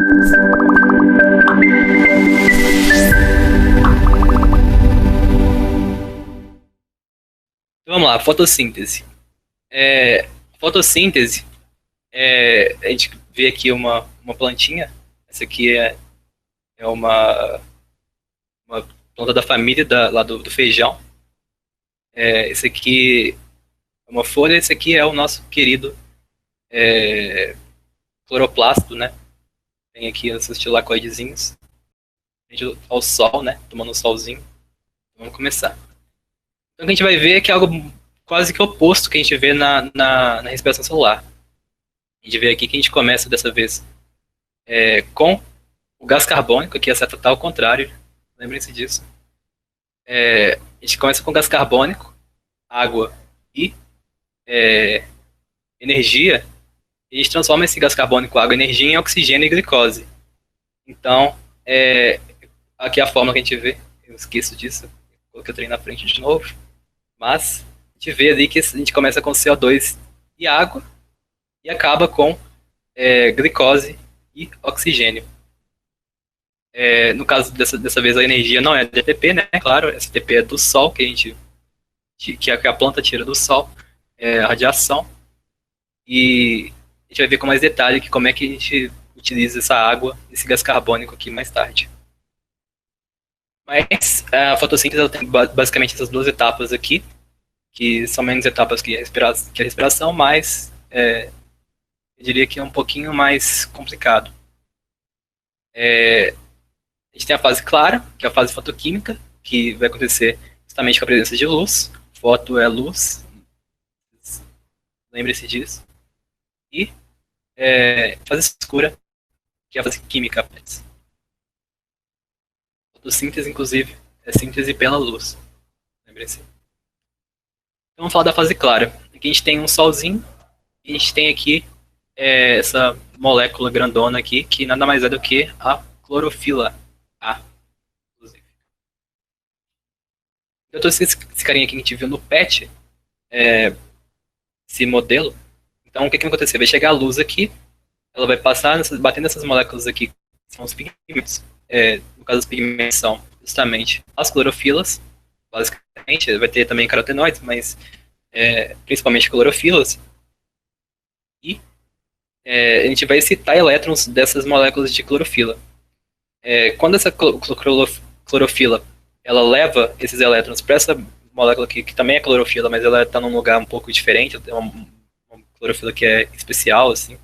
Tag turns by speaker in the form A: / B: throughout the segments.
A: Então, vamos lá, fotossíntese. Fotossíntese, a gente vê aqui uma plantinha. Essa aqui é uma planta da família lá do feijão. Esse aqui é uma folha, esse aqui é o nosso querido cloroplasto, né? Tem aqui esses tilacoidezinhos. Ao sol, né? Tomando um solzinho. Vamos começar. Então, o que a gente vai ver é que é algo quase que oposto que a gente vê na respiração celular. A gente vê aqui que a gente começa dessa vez com o gás carbônico, aqui a seta está ao contrário, lembrem-se disso. A gente começa com gás carbônico, água e energia, e a gente transforma esse gás carbônico, água e energia em oxigênio e glicose. Então, aqui é a fórmula que a gente vê, eu esqueço disso, coloquei o trem na frente de novo, mas a gente vê ali que a gente começa com CO2 e água, e acaba com glicose e oxigênio. No caso dessa vez a energia não é de ATP, né? Claro, essa ATP é do sol que a planta tira do sol, a radiação. E a gente vai ver com mais detalhe que como é que a gente utiliza essa água, esse gás carbônico aqui mais tarde. Mas a fotossíntese ela tem basicamente essas duas etapas aqui, que são menos etapas que a respiração, mas eu diria que é um pouquinho mais complicado. A gente tem a fase clara, que é a fase fotoquímica, que vai acontecer justamente com a presença de luz. Foto é luz, lembre-se disso. E fase escura, que é a fase química. Fotossíntese, inclusive, é síntese pela luz. Lembre-se. Então vamos falar da fase clara. Aqui a gente tem um solzinho, e a gente tem aqui essa molécula grandona aqui, que nada mais é do que a clorofila A, inclusive. Então esse carinha aqui que a gente viu no PET, esse modelo. Então o que vai acontecer? Vai chegar a luz aqui, ela vai passar, batendo nessas moléculas aqui, que são os pigmentos. No caso, os pigmentos são justamente as clorofilas, basicamente, vai ter também carotenoides, mas principalmente clorofilas. E a gente vai excitar elétrons dessas moléculas de clorofila. Quando essa clorofila ela leva esses elétrons para essa molécula aqui, que também é clorofila, mas ela está num lugar um pouco diferente, é uma clorofila que é especial, assim.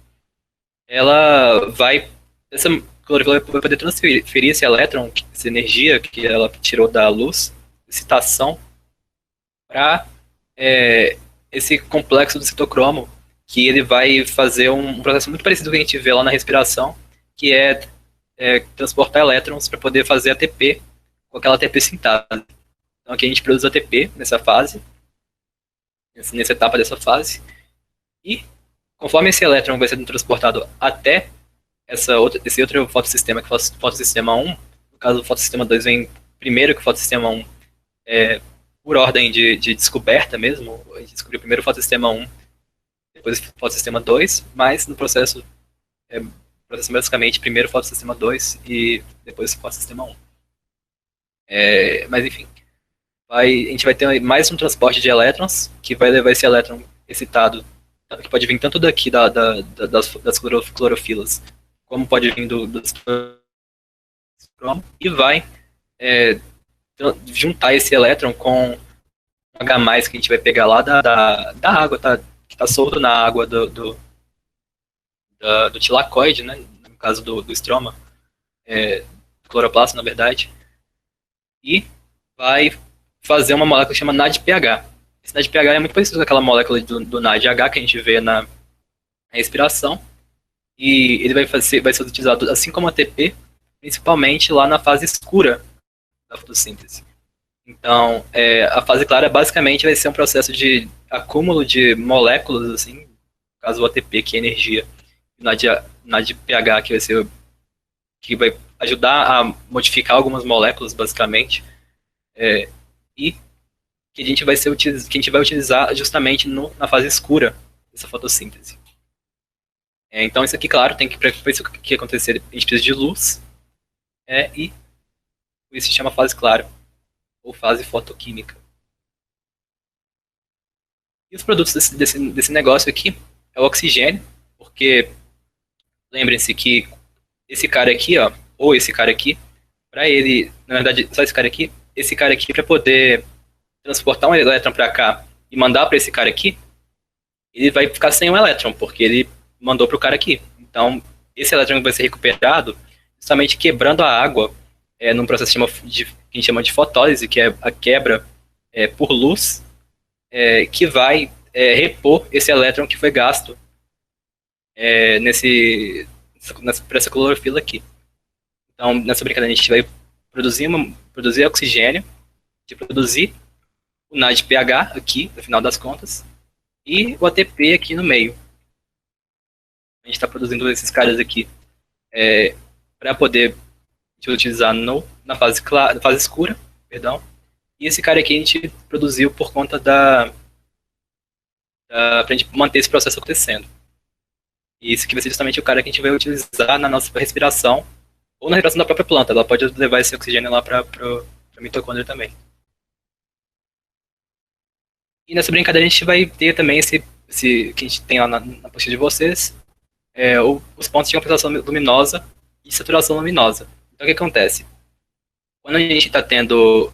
A: Essa clorofila vai poder transferir esse elétron, essa energia que ela tirou da luz, excitação, para esse complexo do citocromo, que ele vai fazer um processo muito parecido com o que a gente vê lá na respiração, que é transportar elétrons para poder fazer ATP com aquela ATP sintase. Então aqui a gente produz ATP nessa fase, nessa etapa dessa fase, e conforme esse elétron vai sendo transportado até esse outro fotossistema, que é o fotossistema 1, no caso o fotossistema 2 vem primeiro que o fotossistema 1, por ordem de descoberta mesmo, a gente descobriu primeiro o fotossistema 1, depois o fotossistema 2, mas no processo basicamente primeiro o fotossistema 2 e depois o fotossistema 1. Mas enfim, a gente vai ter mais um transporte de elétrons, que vai levar esse elétron excitado, que pode vir tanto daqui das clorofilas, como pode vir dos cromos, e vai juntar esse elétron com um H+, que a gente vai pegar lá da água, que está solto na água do tilacoide, né, no caso do estroma, do cloroplasto, na verdade, e vai fazer uma molécula que chama NADPH. Esse NADPH é muito parecido com aquela molécula do NADH que a gente vê na respiração, e ele vai ser utilizado, assim como a ATP, principalmente lá na fase escura da fotossíntese. Então, a fase clara basicamente vai ser um processo de acúmulo de moléculas, assim, no caso o ATP, que é energia, e o NADPH, que vai ajudar a modificar algumas moléculas, basicamente, e que a gente vai utilizar justamente na fase escura dessa fotossíntese. Então isso aqui, claro, tem que, para isso que acontecer, a gente precisa de luz, e isso se chama fase clara, ou fase fotoquímica. E os produtos desse negócio aqui é o oxigênio, porque lembrem-se que esse cara aqui, ó, ou esse cara aqui, para ele, na verdade, só esse cara aqui para poder transportar um elétron para cá e mandar para esse cara aqui, ele vai ficar sem um elétron, porque ele mandou para o cara aqui. Então, esse elétron vai ser recuperado justamente quebrando a água num processo que a gente chama de fotólise, que é a quebra por luz, que vai repor esse elétron que foi gasto para essa clorofila aqui. Então, nessa brincadeira, a gente vai produzir oxigênio, de produzir o NADPH aqui, no final das contas, e o ATP aqui no meio. A gente está produzindo esses caras aqui para poder utilizar na fase escura, perdão. E esse cara aqui a gente produziu por conta para a gente manter esse processo acontecendo. E isso que vai ser justamente o cara que a gente vai utilizar na nossa respiração, ou na respiração da própria planta. Ela pode levar esse oxigênio lá para a mitocôndria também. E nessa brincadeira a gente vai ter também esse que a gente tem lá na apostila de vocês, os pontos de compensação luminosa e saturação luminosa. Então o que acontece? Quando a gente está tendo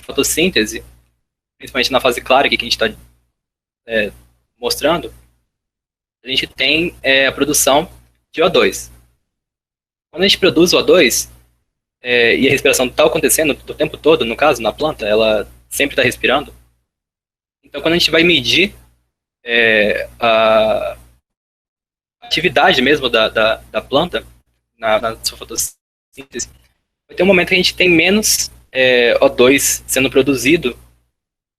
A: fotossíntese, principalmente na fase clara que a gente está mostrando, a gente tem a produção de O2. Quando a gente produz o O2, e a respiração está acontecendo o tempo todo, no caso, na planta, ela sempre está respirando. Então, quando a gente vai medir a atividade mesmo da planta na sua fotossíntese, vai ter um momento que a gente tem menos O2 sendo produzido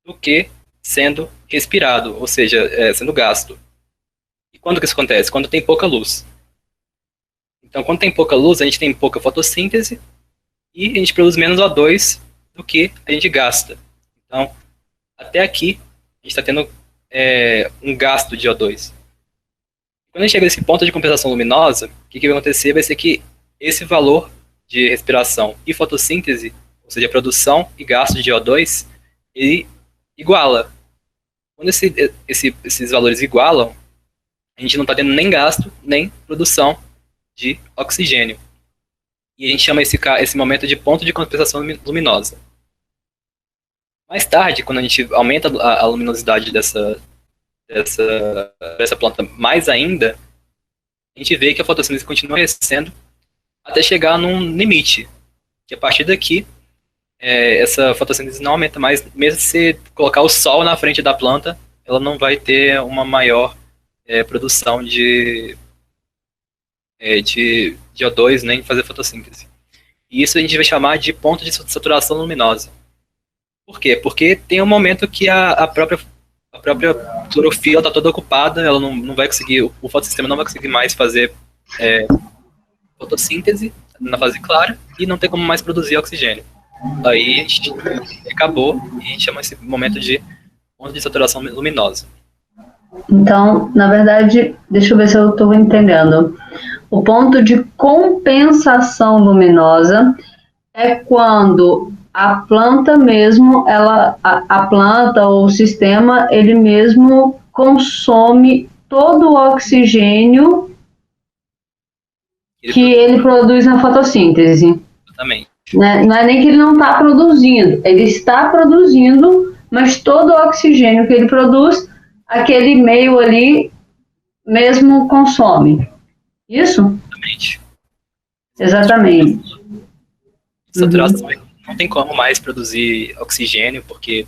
A: do que sendo respirado, ou seja, sendo gasto. E quando que isso acontece? Quando tem pouca luz. Então, quando tem pouca luz, a gente tem pouca fotossíntese e a gente produz menos O2 do que a gente gasta. Então, até aqui, a gente está tendo um gasto de O2. Quando a gente chega nesse ponto de compensação luminosa, o que vai acontecer vai ser que esse valor de respiração e fotossíntese, ou seja, produção e gasto de O2, ele iguala. Quando esses valores igualam, a gente não está tendo nem gasto, nem produção de oxigênio. E a gente chama esse momento de ponto de compensação luminosa. Mais tarde, quando a gente aumenta a luminosidade dessa planta mais ainda, a gente vê que a fotossíntese continua crescendo até chegar num limite. Que a partir daqui, essa fotossíntese não aumenta mais. Mesmo se você colocar o sol na frente da planta, ela não vai ter uma maior produção de O2 nem fazer fotossíntese. E isso a gente vai chamar de ponto de saturação luminosa. Por quê? Porque tem um momento que a própria clorofila está toda ocupada, ela não vai conseguir, o fotossistema não vai conseguir mais fazer fotossíntese na fase clara e não tem como mais produzir oxigênio. Aí a gente acabou e a gente chama esse momento de ponto de saturação luminosa.
B: Então, na verdade, deixa eu ver se eu estou entendendo. O ponto de compensação luminosa é quando a planta mesmo, a planta ou o sistema, ele mesmo consome todo o oxigênio que ele produz na fotossíntese.
A: Exatamente.
B: Não é nem que ele não está produzindo, ele está produzindo, mas todo o oxigênio que ele produz, aquele meio ali mesmo consome. Isso?
A: Exatamente.
B: Exatamente.
A: Saturação não tem como mais produzir oxigênio, porque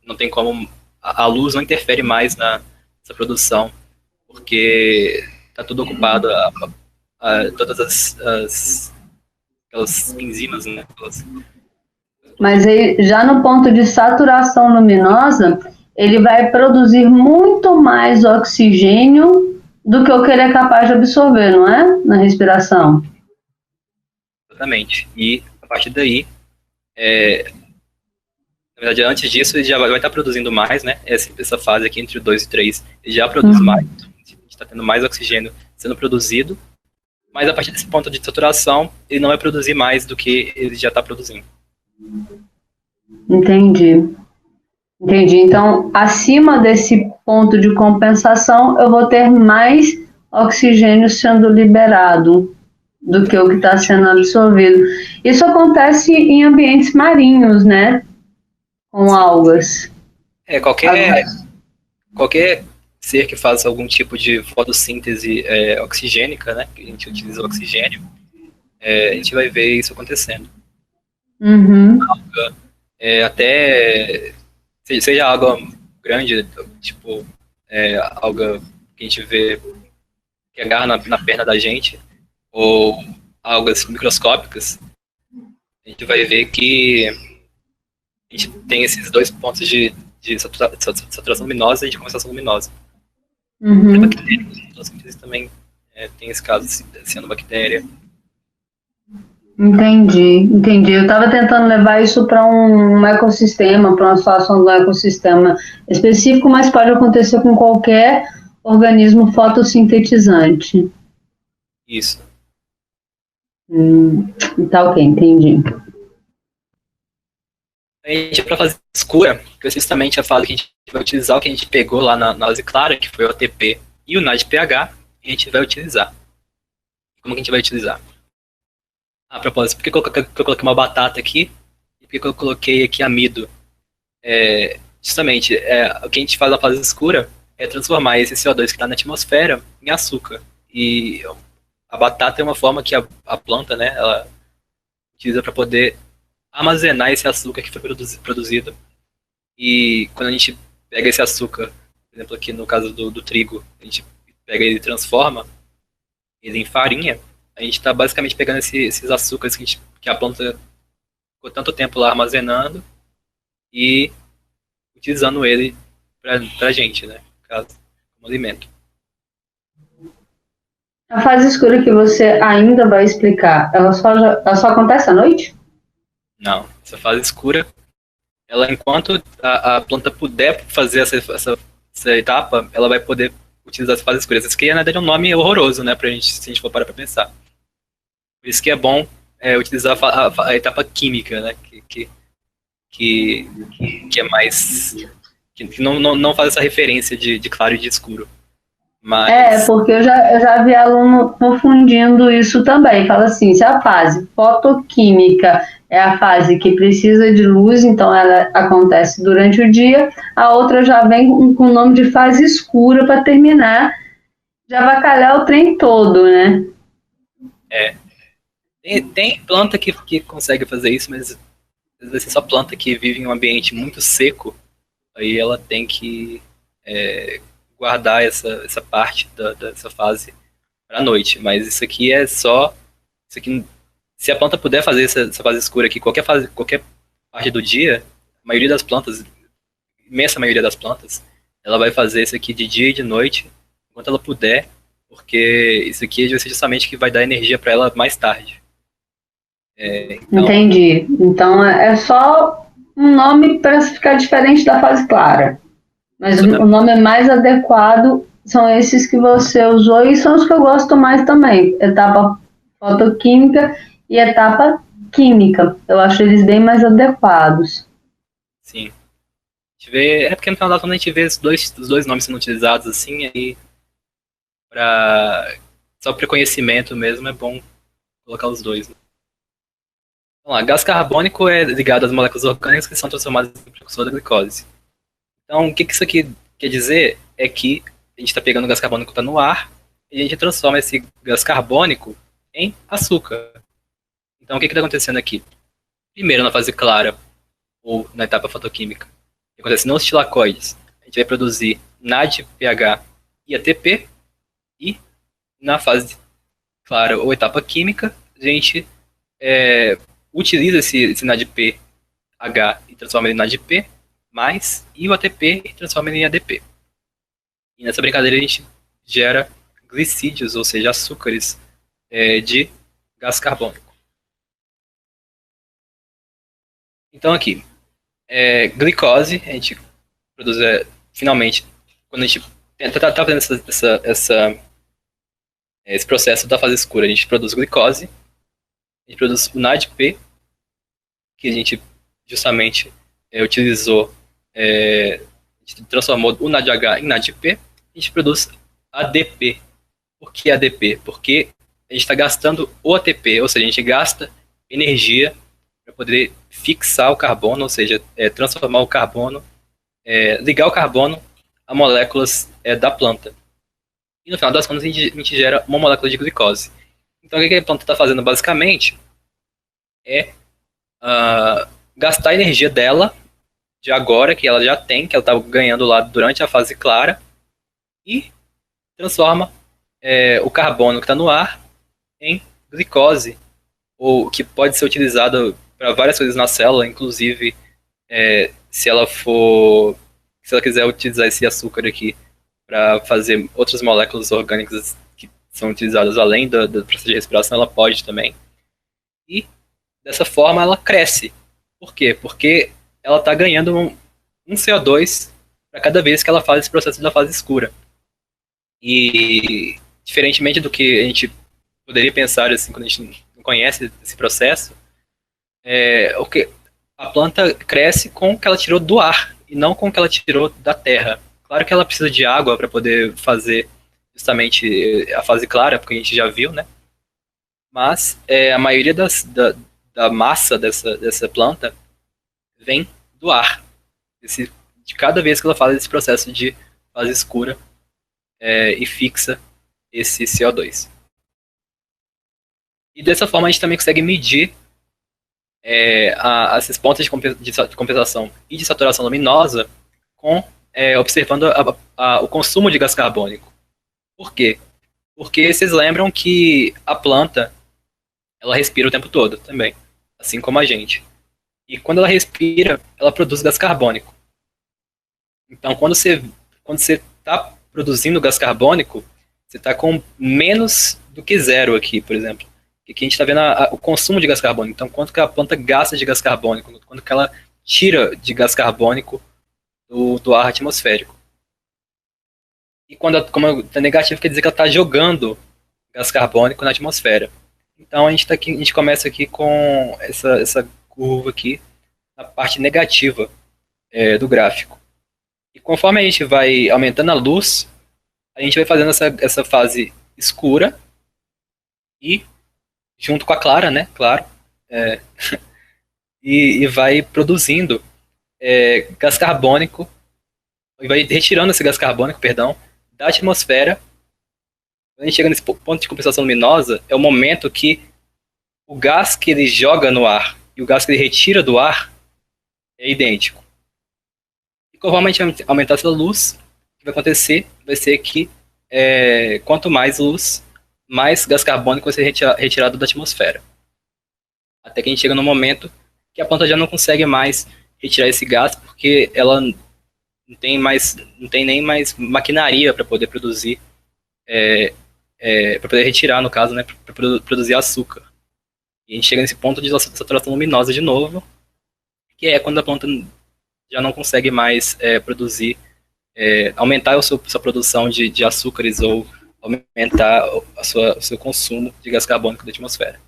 A: não tem como, a luz não interfere mais nessa produção, porque está tudo ocupado, todas aquelas enzimas, né?
B: Mas aí, já no ponto de saturação luminosa, ele vai produzir muito mais oxigênio do que o que ele é capaz de absorver, não é? Na respiração.
A: Exatamente. E a partir daí, na verdade, antes disso, ele já vai estar produzindo mais, né? Essa fase aqui entre o 2 e 3, ele já produz mais. A gente está tendo mais oxigênio sendo produzido, mas a partir desse ponto de saturação, ele não vai produzir mais do que ele já está produzindo.
B: Entendi. Entendi. Então, acima desse ponto de compensação, eu vou ter mais oxigênio sendo liberado do que o que está sendo absorvido. Isso acontece em ambientes marinhos, né? Com algas.
A: Qualquer ser que faça algum tipo de fotossíntese oxigênica, né? Que a gente utiliza oxigênio, a gente vai ver isso acontecendo.
B: Uhum.
A: Até seja alga grande, tipo alga que a gente vê que agarra na perna da gente, ou algas microscópicas, a gente vai ver que a gente tem esses dois pontos de saturação luminosa e de condensação luminosa.
B: Uhum.
A: Bactérias também tem esse caso de cianobactéria.
B: Entendi. Eu estava tentando levar isso para um ecossistema, para uma situação do ecossistema específico, mas pode acontecer com qualquer organismo fotossintetizante.
A: Isso.
B: Tá ok, entendi.
A: A gente, para fazer escura, que é justamente a fase que a gente vai utilizar, o que a gente pegou lá na análise clara, que foi o ATP e o NADPH, a gente vai utilizar. Como que a gente vai utilizar? A propósito, por que eu coloquei uma batata aqui? E por que eu coloquei aqui amido? Justamente, o que a gente faz na fase escura é transformar esse CO2 que está na atmosfera em açúcar. E a batata é uma forma que a planta, né, ela utiliza para poder armazenar esse açúcar que foi produzido. E quando a gente pega esse açúcar, por exemplo, aqui no caso do trigo, a gente pega ele e transforma ele em farinha, a gente está basicamente pegando esses açúcares que a planta ficou tanto tempo lá armazenando e utilizando ele para a gente, né? No caso, como alimento.
B: A fase escura que você ainda vai explicar, ela só acontece à noite?
A: Não, essa fase escura, ela enquanto a planta puder fazer essa etapa, ela vai poder utilizar as fases escuras. Isso aqui, na verdade, é um nome horroroso, né, pra gente, se a gente for parar pra pensar. Por isso que é bom utilizar a etapa química, né, que é mais... que não faz essa referência de claro e de escuro. Mas...
B: porque eu já vi aluno confundindo isso também. Fala assim, se a fase fotoquímica é a fase que precisa de luz, então ela acontece durante o dia, a outra já vem com o nome de fase escura para terminar de avacalhar o trem todo, né?
A: Tem planta que consegue fazer isso, mas às vezes só planta que vive em um ambiente muito seco, aí ela tem que guardar essa parte dessa fase para a noite. Mas isso aqui é só... Isso aqui, se a planta puder fazer essa fase escura aqui, qualquer parte do dia, a maioria das plantas, imensa maioria das plantas, ela vai fazer isso aqui de dia e de noite, enquanto ela puder, porque isso aqui vai ser justamente o que vai dar energia para ela mais tarde. Então,
B: entendi. Então é só um nome para ficar diferente da fase clara. Mas o nome mais adequado são esses que você usou e são os que eu gosto mais também. Etapa fotoquímica e etapa química. Eu acho eles bem mais adequados.
A: sim. A gente vê, porque no final da conta a gente vê os dois nomes sendo utilizados assim, aí só para conhecimento mesmo é bom colocar os dois. Né? Vamos lá, gás carbônico é ligado às moléculas orgânicas que são transformadas em precursor da glicose. Então, o que isso aqui quer dizer é que a gente está pegando o gás carbônico que está no ar e a gente transforma esse gás carbônico em açúcar. Então, o que está acontecendo aqui? Primeiro, na fase clara, ou na etapa fotoquímica, o que acontece nos tilacoides? A gente vai produzir NADPH e ATP, e na fase clara ou etapa química, a gente utiliza esse NADPH e transforma ele em NADP, e o ATP e transforma ele em ADP. E nessa brincadeira a gente gera glicídios, ou seja, açúcares de gás carbônico. Então aqui, glicose, a gente produz finalmente, quando a gente tá fazendo esse processo da fase escura. A gente produz glicose, a gente produz o NADP, que a gente justamente utilizou, a gente transformou o NADH em NADP, a gente produz ADP. Por que ADP? Porque a gente está gastando o ATP, ou seja, a gente gasta energia para poder fixar o carbono, ou seja, transformar o carbono, ligar o carbono a moléculas da planta. E no final das contas a gente gera uma molécula de glicose. Então o que a planta está fazendo basicamente é gastar a energia dela, de agora, que ela já tem, que ela está ganhando lá durante a fase clara, e transforma o carbono que está no ar em glicose, ou que pode ser utilizado para várias coisas na célula, inclusive se ela quiser utilizar esse açúcar aqui para fazer outras moléculas orgânicas que são utilizadas além do processo de respiração, ela pode também. E dessa forma ela cresce. Por quê? Porque ela está ganhando um CO2 para cada vez que ela faz esse processo da fase escura. E diferentemente do que a gente poderia pensar assim, quando a gente não conhece esse processo, a planta cresce com o que ela tirou do ar e não com o que ela tirou da terra. Claro que ela precisa de água para poder fazer justamente a fase clara, porque a gente já viu, né? Mas a maioria da massa dessa planta vem do ar. De cada vez que ela faz esse processo de fase escura e fixa esse CO2. E dessa forma a gente também consegue medir esses pontos de compensação e de saturação luminosa observando o consumo de gás carbônico. Por quê? Porque vocês lembram que a planta ela respira o tempo todo também, assim como a gente. E quando ela respira, ela produz gás carbônico. Então, quando você está produzindo gás carbônico, você está com menos do que zero aqui, por exemplo. E aqui a gente está vendo o consumo de gás carbônico. Então, quanto que a planta gasta de gás carbônico, quanto que ela tira de gás carbônico do ar atmosférico. E como é negativo, quer dizer que ela está jogando gás carbônico na atmosfera. Então, a gente começa aqui com essa curva aqui, na parte negativa do gráfico. E conforme a gente vai aumentando a luz, a gente vai fazendo essa fase escura e junto com a clara, né? Claro. E vai produzindo gás carbônico, e vai retirando esse gás carbônico, perdão, da atmosfera. Quando a gente chega nesse ponto de compensação luminosa, é o momento que o gás que ele joga no ar e o gás que ele retira do ar é idêntico. E conforme a gente aumentar essa luz, o que vai acontecer vai ser que quanto mais luz, mais gás carbônico vai ser retirado da atmosfera. Até que a gente chega no momento que a planta já não consegue mais retirar esse gás, porque ela não tem nem mais maquinaria para poder produzir, para poder retirar, no caso, né, para produzir açúcar. E a gente chega nesse ponto de saturação luminosa de novo, que é quando a planta já não consegue mais produzir, aumentar a sua produção de açúcares ou aumentar o seu consumo de gás carbônico da atmosfera.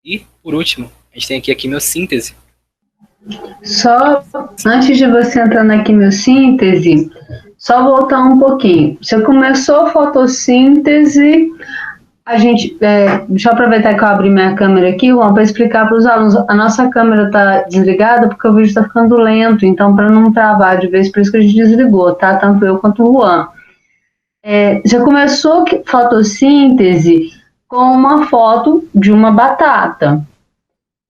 A: E, por último, a gente tem aqui a quimiossíntese.
B: Só antes de você entrar na quimiossíntese, só voltar um pouquinho. Você começou a fotossíntese, deixa eu aproveitar que eu abri minha câmera aqui, Juan, para explicar para os alunos. A nossa câmera está desligada porque o vídeo está ficando lento, então para não travar de vez, por isso que a gente desligou, tá? Tanto eu quanto o Juan. Já começou fotossíntese com uma foto de uma batata.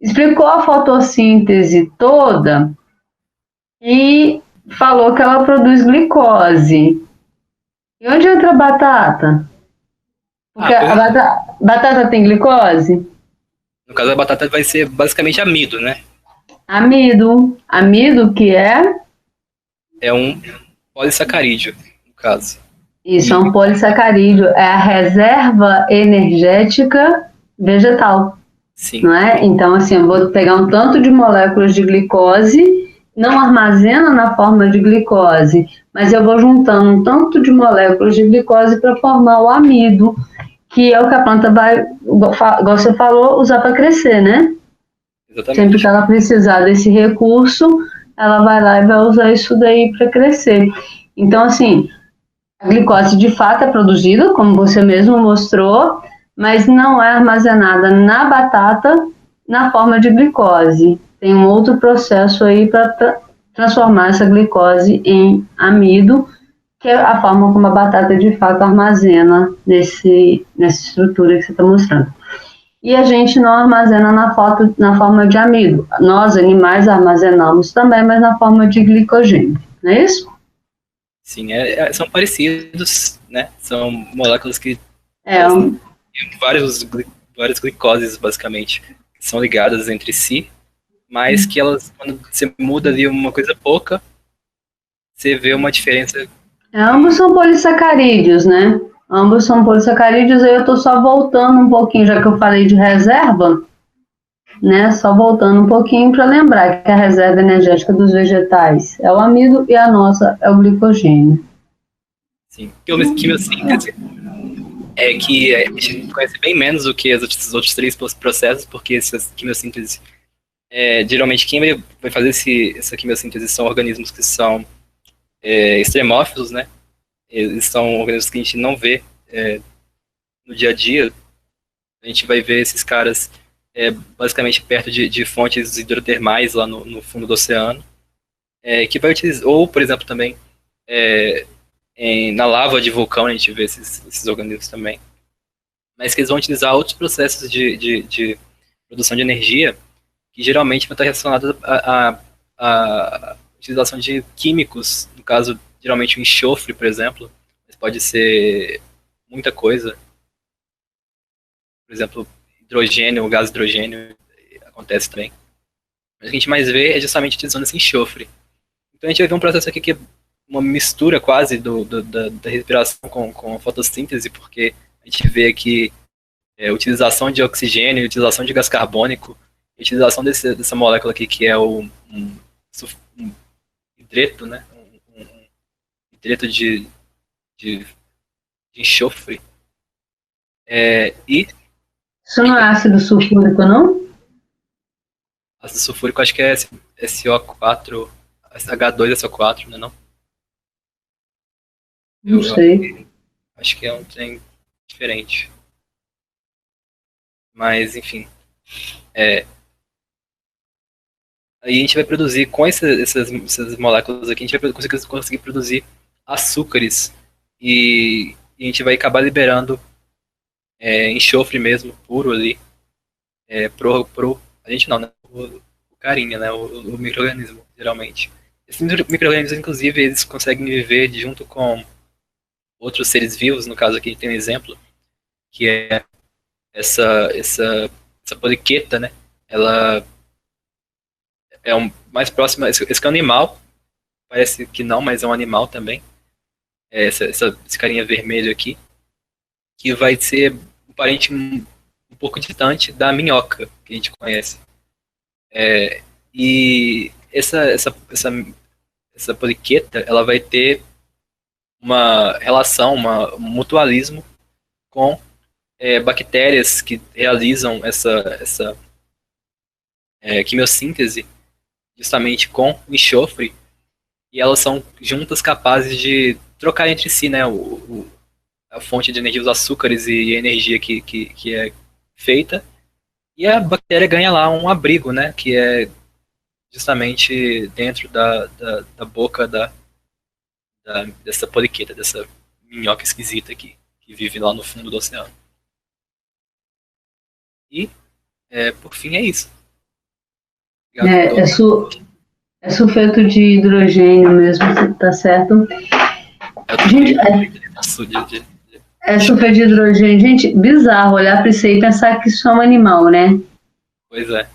B: Explicou a fotossíntese toda e falou que ela produz glicose. E onde entra a batata? Porque a batata tem glicose?
A: No caso, a batata vai ser basicamente amido, né?
B: Amido. Amido que é?
A: É um polissacarídeo, no caso.
B: Isso, é um polissacarídeo. É a reserva energética vegetal.
A: Sim.
B: Não é? Então, assim, eu vou pegar um tanto de moléculas de glicose não armazena na forma de glicose, mas eu vou juntando um tanto de moléculas de glicose para formar o amido, que é o que a planta vai, igual você falou, usar para crescer, né?
A: Exatamente.
B: Sempre que ela precisar desse recurso, ela vai lá e vai usar isso daí para crescer. Então, assim, a glicose de fato é produzida, como você mesmo mostrou, mas não é armazenada na batata na forma de glicose. Tem um outro processo aí para transformar essa glicose em amido, que é a forma como a batata de fato armazena nessa estrutura que você está mostrando. E a gente não armazena na forma de amido. Nós, animais, armazenamos também, mas na forma de glicogênio, não é isso?
A: Sim, são parecidos, né? São moléculas que
B: Um...
A: têm várias glicoses, basicamente, que são ligadas entre si, mas que elas, quando você muda ali uma coisa pouca, você vê uma diferença.
B: Ambos são polissacarídeos, né? Ambos são polissacarídeos, aí eu estou só voltando um pouquinho, já que eu falei de reserva, né? Só voltando um pouquinho para lembrar que a reserva energética dos vegetais é o amido e a nossa é o glicogênio.
A: Sim, quimiossíntese é que a gente conhece bem menos do que os outros três processos, porque essa quimiossíntese, geralmente quem vai fazer essa quimiossíntese são organismos que são extremófilos, né? Eles são organismos que a gente não vê no dia a dia. A gente vai ver esses caras basicamente perto de fontes hidrotermais lá no fundo do oceano, que vai utilizar, ou, por exemplo, também na lava de vulcão a gente vê esses organismos também, mas que eles vão utilizar outros processos de produção de energia que geralmente vão estar relacionados à utilização de químicos, no caso, geralmente o enxofre, por exemplo, mas pode ser muita coisa. Por exemplo, hidrogênio, o gás hidrogênio acontece também. Mas o que a gente mais vê é justamente utilizando esse enxofre. Então a gente vai ver um processo aqui que é uma mistura quase da respiração com a fotossíntese, porque a gente vê aqui utilização de oxigênio, utilização de gás carbônico, utilização dessa molécula aqui que é um hidreto, né? Um hidreto de enxofre. E
B: isso não é ácido sulfúrico, não?
A: Ácido sulfúrico acho que é SO4, H2SO4, né, não?
B: Não sei.
A: Acho que é um trem diferente. Mas, enfim. Aí a gente vai produzir, com essas moléculas aqui, a gente vai conseguir produzir açúcares. E a gente vai acabar liberando enxofre mesmo, puro ali. A gente não, né? O carinha, né? O micro-organismo, geralmente. Esses micro-organismos, inclusive, eles conseguem viver junto com outros seres vivos. No caso aqui tem um exemplo, que é essa poliqueta, né? Ela é mais próxima. Esse é um animal, parece que não, mas é um animal também. Esse carinha vermelho aqui, que vai ser um parente um pouco distante da minhoca que a gente conhece. E essa poliqueta, ela vai ter uma relação, um mutualismo com bactérias que realizam essa quimiossíntese justamente com o enxofre, e elas são juntas capazes de trocar entre si, né, a fonte de energia, os açúcares e a energia que é feita, e a bactéria ganha lá um abrigo, né, que é justamente dentro da boca dessa poliqueta, dessa minhoca esquisita aqui, que vive lá no fundo do oceano. E, por fim, é isso.
B: É sulfeto de hidrogênio mesmo, tá certo? Gente, sulfeto de hidrogênio. Gente, bizarro olhar para isso aí e pensar que isso é um animal, né?
A: Pois é.